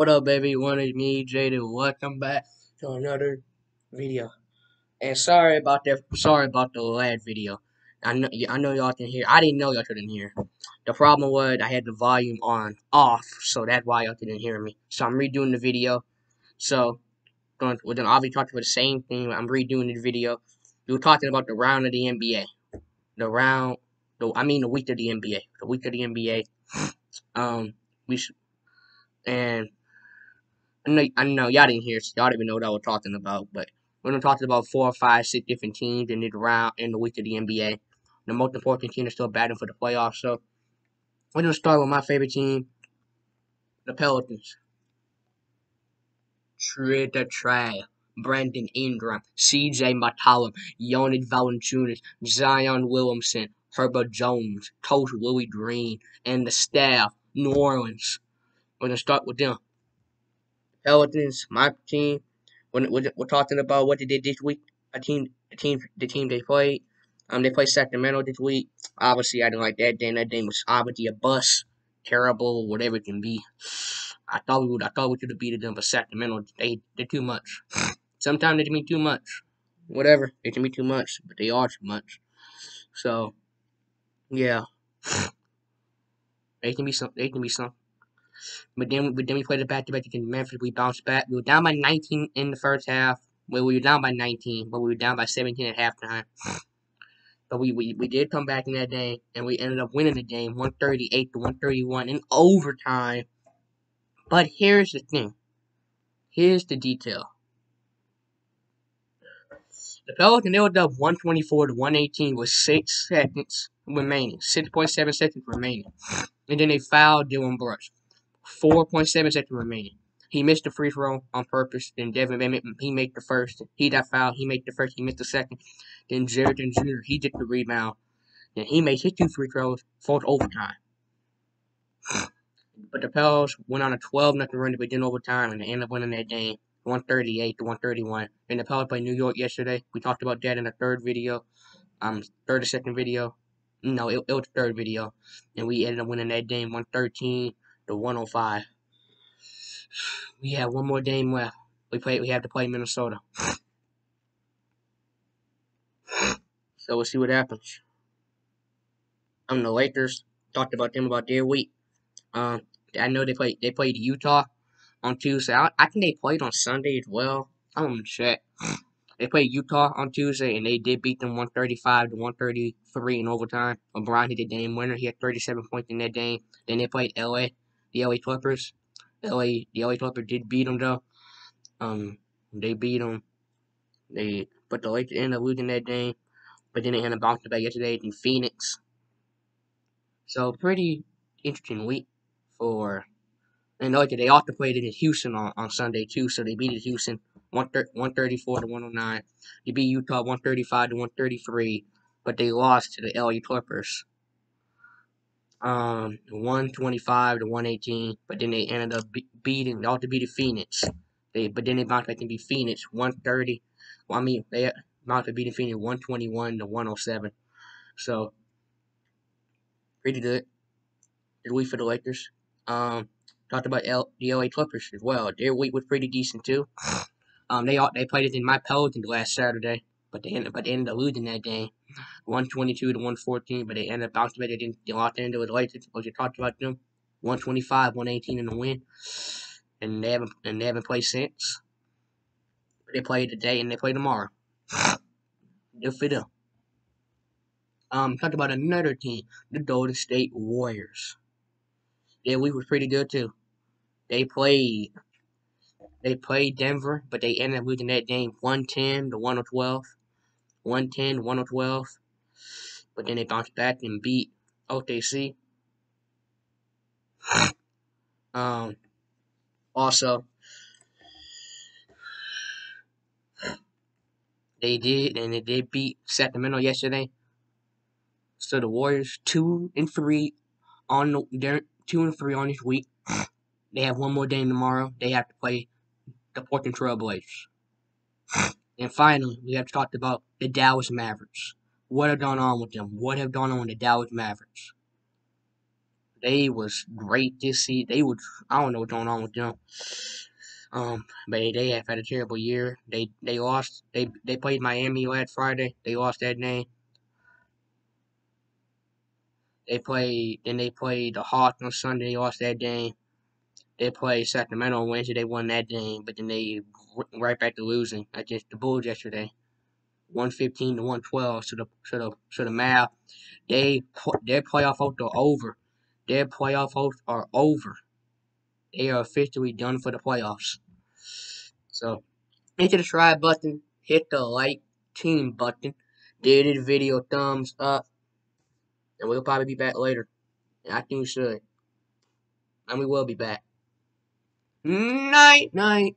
What up, everyone? It's me, Jaden. Welcome back to another video. And sorry about that. Sorry about the last video. I know y'all can hear. I didn't know y'all couldn't hear. The problem was I had the volume on off, so that's why y'all couldn't hear me. So I'm redoing the video. So we're gonna obviously talk about the same thing. I'm redoing the video. We were talking about the round of the NBA. The round. The week of the NBA. The week of the NBA. We should and I know y'all didn't hear, so y'all didn't even know what I was talking about, but we're gonna talk about 4, 5, 6 different teams in the round in the week of the NBA. The most important team is still battling for the playoffs. So we're gonna start with my favorite team, the Pelicans. Trita Trae, Brandon Ingram, C.J. McCollum, Jonas Valanciunas, Zion Williamson, Herbert Jones, Coach Willie Green, and the staff, New Orleans. We're gonna start with them. Pelicans, my team. We're talking about what they did this week. The team they played. They played Sacramento this week. Obviously, I didn't like that game. That game was obviously a bust, terrible, whatever it can be. I thought we could have beaten them, but Sacramento, they're too much. Sometimes they can be too much. Whatever, they can be too much, but they are too much. So yeah, they can be some. They can be some. But then we played it back to back against Memphis. We bounced back. We were down by 19 in the first half. Well, we were down by 19, but we were down by 17 at halftime. But we did come back in that game, and we ended up winning the game 138 to 131 in overtime. But here's the thing. Here's the detail. The Pelicans, they were up 124 to 118 with 6 seconds remaining. 6.7 seconds remaining. And then they fouled Dylan Brooks. 4.7 seconds remaining. He missed the free throw on purpose. Then Devin Bennett, he made the first. He got fouled. He made the first. He missed the second. Then Jared Jr., he did the rebound. Then he made his 2 free throws for overtime. But the Pels went on a 12-0 run to begin overtime, and they ended up winning that game 138 to 131. And the Pels played New York yesterday. We talked about that in the third video. Third or second video. No, it was the third video. And we ended up winning that game 113 to 105. We have one more game left. We have to play Minnesota. So we'll see what happens. The Lakers talked about their week. I know they played Utah on Tuesday. I think they played on Sunday as well. I'm gonna check. They played Utah on Tuesday and they did beat them 135 to 133 in overtime. LeBron hit the game winner. He had 37 points in that game. Then they played LA, the LA Clippers. The LA Clippers did beat them though. They beat them. But the Lakers ended up losing that game. But then they ended up bouncing back yesterday in Phoenix. So pretty interesting week for. And they also played it in Houston on Sunday too. So they beat Houston 134 to 109. They beat Utah 135 to 133. But they lost to the LA Clippers. 125 to 118. But then they ended up beating. They also beat Phoenix. But then they bounced back and beat Phoenix 130. They bounced back beating Phoenix 121 to 107. So pretty good. Good week for the Lakers. Talked about the LA Clippers as well. Their week was pretty decent too. They played it in my Pelicans last Saturday, but they ended up losing that game, 122 to 114. But they ended up bouncing back. They lost into the Lakers. As you talked about them, 125, 118 in the win, and they haven't played since. But they play today and they play tomorrow. Good for them. Talked about another team, the Golden State Warriors. Their week was pretty good too. They played Denver, but they ended up losing that game 110 to 112. 110, 112. But then they bounced back and beat OKC. Also, they did beat Sacramento yesterday. So the Warriors 2-3 on their 2-3 on this week. They have one more game tomorrow. They have to play the Portland Trail Blazers. And finally, we have talked about the Dallas Mavericks. What have gone on with them? What have gone on with the Dallas Mavericks? They was great this season. They would I don't know what's going on with them. But they have had a terrible year. They lost. They played Miami last Friday. They lost that game. They played the Hawks on Sunday. They lost that game. They played Sacramento on Wednesday. They won that game, but then they right back to losing against the Bulls yesterday, 115 to 112. So the Mavs their playoff hopes are over. Their playoff hopes are over. They are officially done for the playoffs. So hit the subscribe button, hit the like team button, give this video a thumbs up, and we'll probably be back later. And I think we should. And we will be back. Night night.